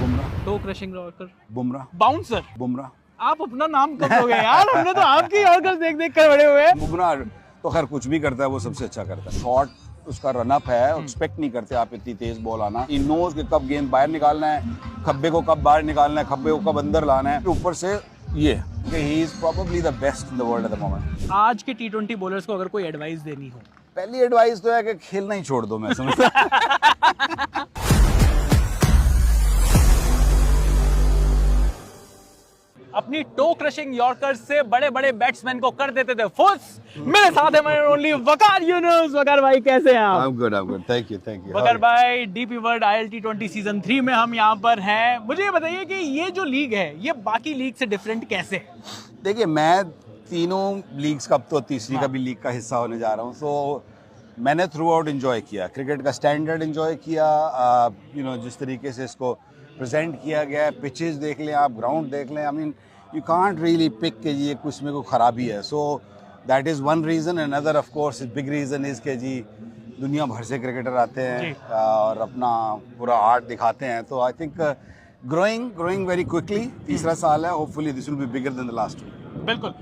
Bumrah. Toe crushing yorker, Bumrah. Bouncer. Bumrah. आप अपना नाम कब दोगे यार? हमने तो आपकी यॉर्कर देख देख कर बड़े हुए हैं। बुमराह तो खैर कुछ भी करता है, वो सबसे अच्छा करता है। शॉट उसका रन अप है, एक्सपेक्ट नहीं करते आप इतनी तेज बॉल आना। ही नोज कि कब गेंद बाहर निकालना है, खब्बे को कब बाहर निकालना है, खब्बे को कब अंदर लाना है। ऊपर से ये कि he is probably the best in the world at the moment. आज के टी20 बॉलर्स को अगर कोई एडवाइस देनी हो, पहली एडवाइस तो है कि खेलना ही छोड़ दो, मैं समझता अपनी टो क्रशिंग यॉर्कर से बड़े बड़े बैट्समैन को कर देते थे फुस। मेरे साथ है ओनली वकार यूनुस। वकार भाई कैसे हैं आप? I'm good. Thank you. वकार भाई, डीपी वर्ल्ड ILT20 सीजन 3 में हम यहाँ पर हैं। मुझे ये बताइए कि ये जो लीग है ये बाकी लीग से डिफरेंट कैसे है? देखिए, मैं तीनों लीग्स का, अब तो तीसरी का भी लीग का हिस्सा होने जा रहा हूँ, तो मैंने थ्रू आउट इन्जॉय किया। क्रिकेट का स्टैंडर्ड इन्जॉय किया, जिस तरीके से इसको प्रेजेंट किया गया है। पिचेस देख लें आप, ग्राउंड देख लें, I mean you can't really pick कि ये कुछ में कोई ख़राबी है। So that is one reason. Another of course big reason is के जी दुनिया भर से क्रिकेटर आते हैं और अपना पूरा आर्ट दिखाते हैं। तो I think growing very quickly. तीसरा साल है, hopefully this will be bigger than the last two. बिल्कुल।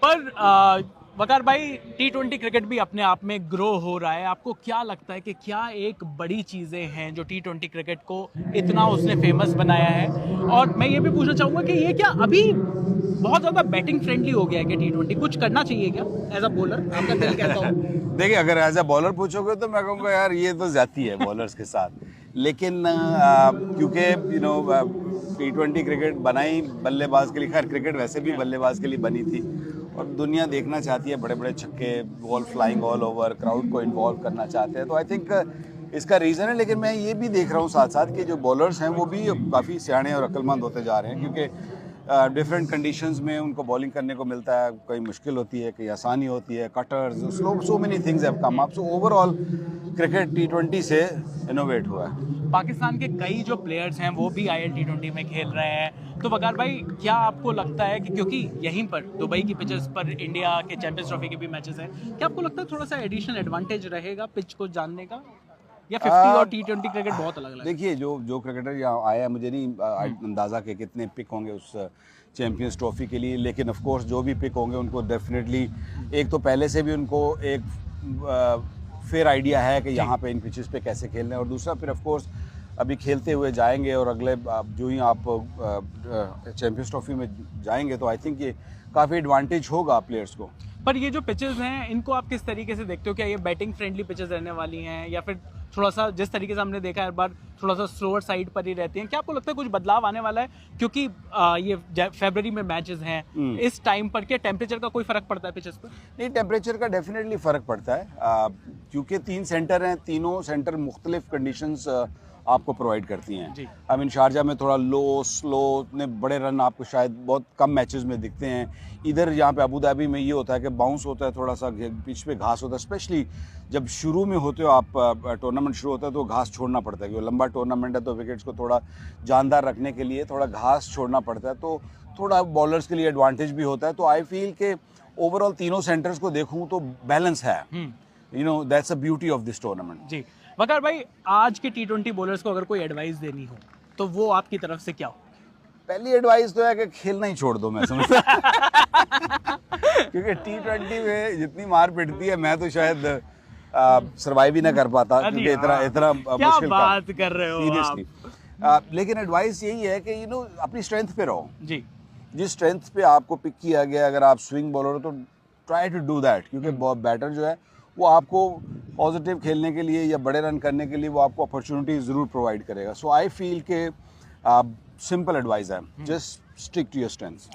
पर वकार भाई, टी20 क्रिकेट भी अपने आप में ग्रो हो रहा है। आपको क्या लगता है कि क्या एक बड़ी चीज़ें हैं जो टी20 क्रिकेट को इतना उसने फेमस बनाया है? और मैं ये भी पूछना चाहूँगा कि ये क्या अभी बहुत ज़्यादा बैटिंग फ्रेंडली हो गया है कि टी20 कुछ करना चाहिए क्या एज अ बॉलर? आपका दिल कहता हो। देखिए, अगर एज अ बॉलर पूछोगे तो मैं कहूँगा यार ये तो ज्यादती है बॉलर्स के साथ। लेकिन क्योंकि टी20 क्रिकेट बनाई बल्लेबाज के लिए, खैर क्रिकेट वैसे भी बल्लेबाज के लिए बनी थी, और दुनिया देखना चाहती है बड़े बड़े छक्के, ball flying all over, crowd को इन्वॉल्व करना चाहते हैं। तो आई थिंक इसका रीज़न है। लेकिन मैं ये भी देख रहा हूँ साथ साथ कि जो बॉलर्स हैं वो भी काफ़ी सियाने और अक्लमंद होते जा रहे हैं, क्योंकि डिफरेंट कंडीशंस में उनको बॉलिंग करने को मिलता है। कहीं मुश्किल होती है, कहीं आसानी होती है, cutters, so many things have come up. So overall cricket टी20 से इनोवेट हुआ है। पाकिस्तान के कई जो प्लेयर्स हैं वो भी ILT20 में खेल रहे हैं। तो वकार भाई, क्या आपको लगता है कि क्योंकि यहीं पर दुबई की पिचेस पर इंडिया के चैंपियंस ट्रॉफी के भी मैचेस हैं, क्या आपको लगता है थोड़ा सा एडिशनल एडवांटेज रहेगा पिच को जानने का, या 50 और टी20 क्रिकेट बहुत अलग है? देखिए, जो क्रिकेटर यहाँ आया है, मुझे नहीं अंदाज़ा कि कितने पिक होंगे उस चैंपियंस ट्रॉफी के लिए। लेकिन ऑफ कोर्स जो भी पिक होंगे उनको डेफिनेटली एक तो पहले से भी उनको एक फेयर आइडिया है कि यहाँ पे इन पिचेस पे कैसे खेलना है, और दूसरा फिर ऑफ कोर्स अभी खेलते हुए जाएंगे और अगले जो ही आप चैंपियंस ट्रॉफी में जाएंगे तो आई थिंक ये काफ़ी एडवांटेज होगा प्लेयर्स को। पर ये जो पिचेस हैं इनको आप किस तरीके से देखते हो? क्या ये बैटिंग फ्रेंडली पिचेस रहने वाली हैं, या फिर थोड़ा सा जिस तरीके से हमने देखा हर बार थोड़ा सा स्लोअर साइड पर ही रहती हैं? क्या आपको लगता है कुछ बदलाव आने वाला है? क्योंकि ये फरवरी में मैचेस हैं, इस टाइम पर क्या टेम्परेचर का कोई फर्क पड़ता है पिचेस पर? नहीं, टेम्परेचर का डेफिनेटली फ़र्क पड़ता है, क्योंकि 3 सेंटर हैं, तीनों सेंटर मुख्तलिफ कंडीशंस आपको प्रोवाइड करती हैं। आई मीन शारजा में थोड़ा लो स्लो ने बड़े रन आपको शायद बहुत कम मैचेस में दिखते हैं। इधर यहाँ पे अबू धाबी में ये होता है कि बाउंस होता है, थोड़ा सा पिच पे घास होता है। स्पेशली जब शुरू में होते हो आप, टूर्नामेंट शुरू होता है तो घास छोड़ना पड़ता है, क्योंकि लंबा टूर्नामेंट है तो विकेट्स को थोड़ा जानदार रखने के लिए थोड़ा घास छोड़ना पड़ता है, तो थोड़ा बॉलर्स के लिए एडवांटेज भी होता है। तो आई फील के ओवरऑल तीनों सेंटर्स को देखूँ तो बैलेंस है। That's a beauty of this tournament. जी वकार भाई, आज के टी20 बॉलर्स को अगर कोई एडवाइस देनी हो तो वो आपकी तरफ से क्या हो? पहली एडवाइस तो है कि खेलना ही छोड़ दो, मैं समझता क्योंकि टी20 में जितनी मार पिटती है मैं तो शायद सरवाइव ही ना कर पाता, क्योंकि इतना मुश्किल बात कर रहे हो सीरियसली। लेकिन एडवाइस यही है कि अपनी स्ट्रेंथ पे रहो जी। जिस स्ट्रेंथ पे आपको पिक किया गया, अगर आप स्विंग बॉलर हो तो ट्राई टू डू दैट, क्योंकि बैटर जो है वो आपको पॉजिटिव खेलने के लिए या बड़े रन करने के लिए वो आपको अपॉर्चुनिटी ज़रूर प्रोवाइड करेगा। सो आई फील के सिंपल एडवाइस है, just stick to your strengths.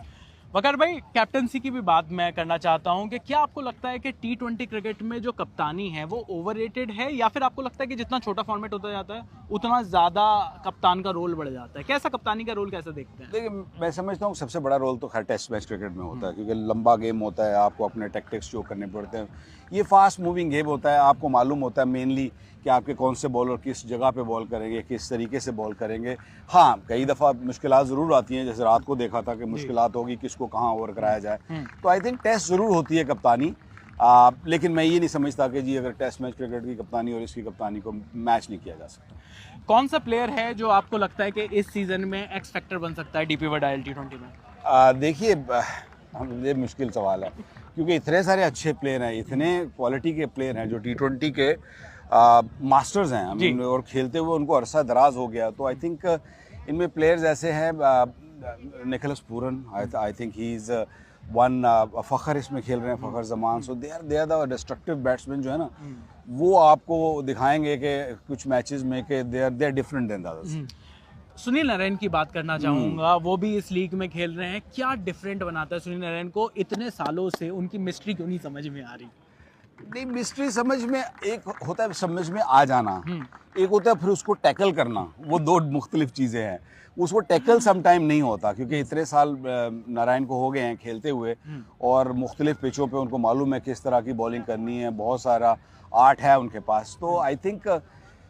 Waqar भाई, कैप्टनसी की भी बात मैं करना चाहता हूं कि क्या आपको लगता है कि टी20 क्रिकेट में जो कप्तानी है वो ओवररेटेड है, या फिर आपको लगता है कि जितना छोटा फॉर्मेट होता जाता है उतना ज़्यादा कप्तान का रोल बढ़ जाता है? कैसा कप्तानी का रोल कैसे देखते हैं? देखिए, मैं समझता हूँ सबसे बड़ा रोल तो खैर टेस्ट मैच क्रिकेट में होता है, क्योंकि लंबा गेम होता है, आपको अपने टैक्टिक्स शो करने पड़ते हैं। ये फास्ट मूविंग गेम होता है, आपको मालूम होता है मेनली कि आपके कौन से बॉलर किस जगह पे बॉल करेंगे, किस तरीके से बॉल करेंगे। हाँ, कई दफ़ा मुश्किलात ज़रूर आती हैं, जैसे रात को देखा था कि मुश्किलात होगी किसको कहाँ ओवर कराया जाए। तो आई थिंक टेस्ट ज़रूर होती है कप्तानी, लेकिन मैं ये नहीं समझता कि जी अगर टेस्ट मैच क्रिकेट की कप्तानी और इसकी कप्तानी को मैच नहीं किया जा सकता। कौन सा प्लेयर है जो आपको लगता है कि इस सीजन में एक्स फैक्टर बन सकता है डीपी वर्ल्ड आईएल T20 में? देखिए, ये मुश्किल सवाल है क्योंकि इतने सारे अच्छे प्लेयर हैं, इतने क्वालिटी के प्लेयर हैं जो T20 के मास्टर्स हैं, I mean, और खेलते हुए उनको अरसा दराज हो गया। तो आई थिंक इनमें प्लेयर्स ऐसे हैं, Nicholas Pooran, I think he is one, Fakhar इसमें खेल रहे हैं, Fakhar Zaman. So they are the destructive batsman जो है ना, वो आपको दिखाएंगे कि कुछ मैचेस में कि they are different than the others. Sunil Narine की बात करना चाहूँगा, वो भी इस लीग में खेल रहे हैं। क्या डिफरेंट बनाता है सुनील नारायण को? इतने सालों से उनकी मिस्ट्री क्यों नहीं समझ में आ रही? नहीं, मिस्ट्री समझ में, एक होता है समझ में आ जाना, एक होता है फिर उसको टैकल करना। वो दो मुख्तलिफ चीज़ें हैं। उसको टैकल सम टाइम नहीं होता क्योंकि इतने साल नारायण को हो गए हैं खेलते हुए, और मुख्तलिफ पिचों पे उनको मालूम है किस तरह की बॉलिंग करनी है, बहुत सारा आर्ट है उनके पास। तो आई थिंक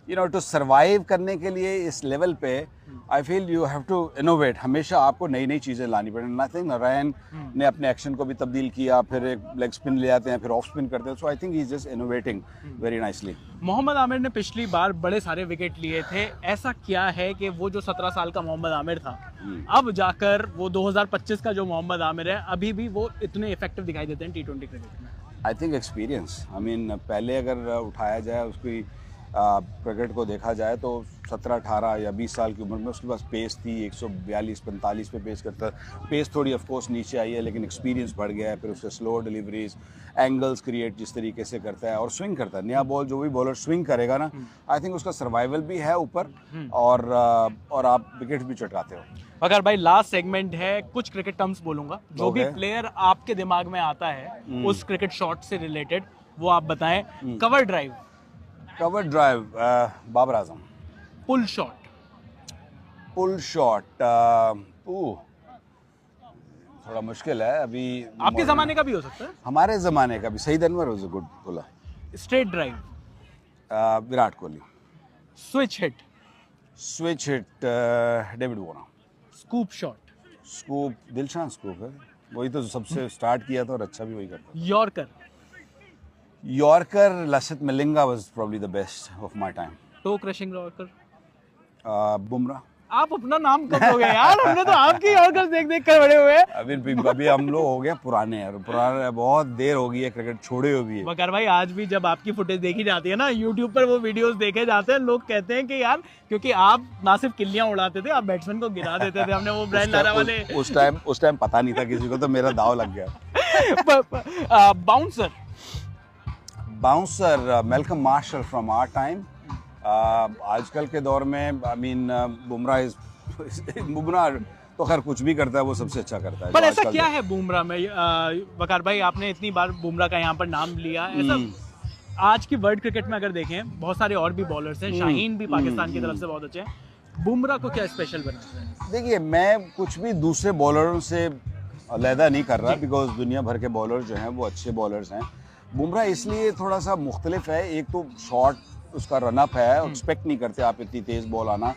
टू सर्वाइव करने के लिए इस लेवल पे I feel you have to innovate. हमेशा आपको नई नई चीज़ें लानी पड़ेंगी। आई थिंक नारायण ने अपने एक्शन को भी तब्दील किया, फिर एक लेग स्पिन ले आते हैं, फिर ऑफ स्पिन करते हैं। So I think he is just innovating very nicely. Mohammad Amir ने पिछली बार बड़े सारे विकेट लिए थे। ऐसा क्या है कि वो जो 17 साल का मोहम्मद आमिर था, अब जाकर वो 2025 का जो मोहम्मद आमिर है, अभी भी वो इतने इफेक्टिव दिखाई देते हैं T20 क्रिकेट में? I think experience. I mean, पहले अगर उठाया जाए उसकी क्रिकेट को देखा जाए तो 17, 18 या 20 साल की उम्र में उसके पास पेस थी, 142-45 पे पेस करता। पेस थोड़ी ऑफ कोर्स नीचे आई है, लेकिन एक्सपीरियंस बढ़ गया है। फिर उससे स्लो डिलीवरीज, एंगल्स क्रिएट जिस तरीके से करता है, और स्विंग करता है। नया बॉल जो भी बॉलर स्विंग करेगा ना, आई थिंक उसका सर्वाइवल भी है ऊपर, और आप विकेट भी चटकाते हो। अगर भाई लास्ट सेगमेंट है, कुछ क्रिकेट टर्म्स बोलूंगा, जो भी प्लेयर आपके दिमाग में आता है उस क्रिकेट शॉट से रिलेटेड, वो आप बताएं। Cover drive, Babar Azam. Pull shot, थोड़ा मुश्किल है अभी। आपके जमाने का भी हो सकता है, हमारे जमाने का भी। Saeed Anwar was a good puller. Straight drive, Virat Kohli. Switch hit, David Warner. Scoop, Dilshan scoop है, वही तो सबसे स्टार्ट किया था और अच्छा भी वही करता। Yorker, Lasith Malinga was probably the best of my time. Toe crushing yorker, Bumrah. आप अपना नाम कब लोगे यार? हमने तो आपकी यॉर्कर देख कर बड़े हुए। अभी हम लोग हो गए पुराने यार, पुराने बहुत देर हो गई है क्रिकेट छोड़े हुए भी है। वकार भाई, आज भी जब आपकी फुटेज देखी जाती है ना YouTube पर, वो वीडियोस देखे जाते हैं, लोग कहते हैं कि यार, क्योंकि आप ना सिर्फ किल्लियां उड़ाते थे, आप बैट्समैन को गिरा देते थे। हमने वो ब्रायन लारा वाले उस टाइम पता नहीं था किसी को, तो मेरा दाव लग गया। Bouncer, Malcolm Marshall from our time. आजकल के दौर में आई मीन, बुमराह तो खैर कुछ भी करता है, वो सबसे अच्छा करता है। पर ऐसा क्या है बुमराह में? वकार भाई, आपने इतनी बार बुमराह का यहाँ पर नाम लिया, ऐसा आज की वर्ल्ड क्रिकेट में अगर देखें, बहुत सारे और भी बॉलर्स हैं, शाहीन भी पाकिस्तान की तरफ से बहुत अच्छे हैं, बुमराह को क्या स्पेशल बनाता है? देखिए, मैं कुछ भी दूसरे बॉलरों से अलहदा नहीं कर रहा, बिकॉज दुनिया भर के बॉलर जो हैं वो अच्छे बॉलर्स हैं। बुमराह इसलिए थोड़ा सा मुख्तलिफ है, एक तो शॉट उसका रनअप है, एक्सपेक्ट नहीं करते आप इतनी तेज़ बॉल आना,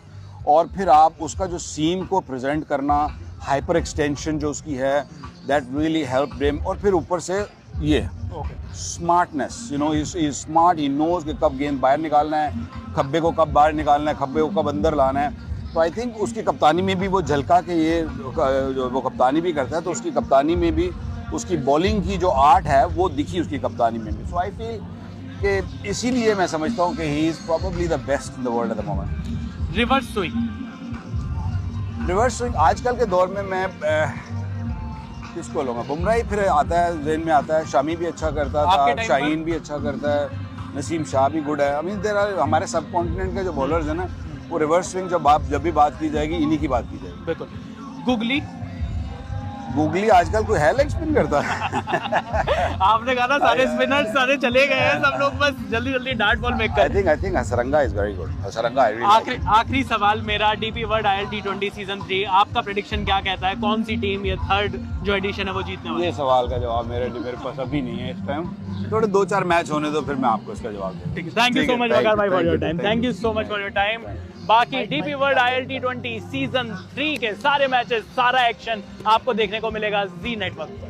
और फिर आप उसका जो सीम को प्रेजेंट करना, हाइपर एक्सटेंशन जो उसकी है, दैट रियली हेल्प हिम। और फिर ऊपर से ये smartness, he smart, he knows कि कब गेंद बाहर निकालना है, खब्बे को कब बाहर निकालना है, खब्बे को कब अंदर लाना है। तो आई थिंक उसकी कप्तानी में भी वो झलका के ये वो कप्तानी भी करता है, तो उसकी कप्तानी में भी उसकी बॉलिंग की जो आर्ट है वो दिखी उसकी कप्तानी में भी। सो आई फील कि इसीलिए मैं समझता हूँ कि he is probably the best in the world at the moment. Reverse swing आजकल के दौर में मैं किसको लूँगा? बुमराह ही फिर आता है, ज़हन में आता है। शामी भी अच्छा करता था, शाहीन भी अच्छा करता है, नसीम शाह भी गुड है। आई मीन देयर आर, हमारे सब कॉन्टिनेंट के जो बॉलर्स हैं ना, वो रिवर्स स्विंग जब भी बात की जाएगी, इन्हीं की बात की जाएगी। बिल्कुल। गूगली आजकल कोई है लेग स्पिन करता है? आपने कहा ना सारे स्पिनर्स सारे चले गए हैं, सब लोग बस जल्दी डार्ट बॉल मेक कर। I think Hasaranga is very good. Hasaranga आखिरी सवाल मेरा, DP world IL T20 season 3, आपका प्रेडिक्शन क्या कहता है? कौन सी टीम ये थर्ड जो एडिशन है वो जीतने वाली है? ये सवाल का जवाब मेरे पास अभी नहीं है इस टाइम। थोड़े 2-4 मैच होने दो, फिर मैं आपको इसका जवाब दूंगा। ठीक है, thank you so much Waqar भाई for your time. Thank you so much for your time. बाकी DP world IL T20 season 3 के सारे मैचेस, सारा एक्शन आपको देखने को मिलेगा जी नेटवर्क पर।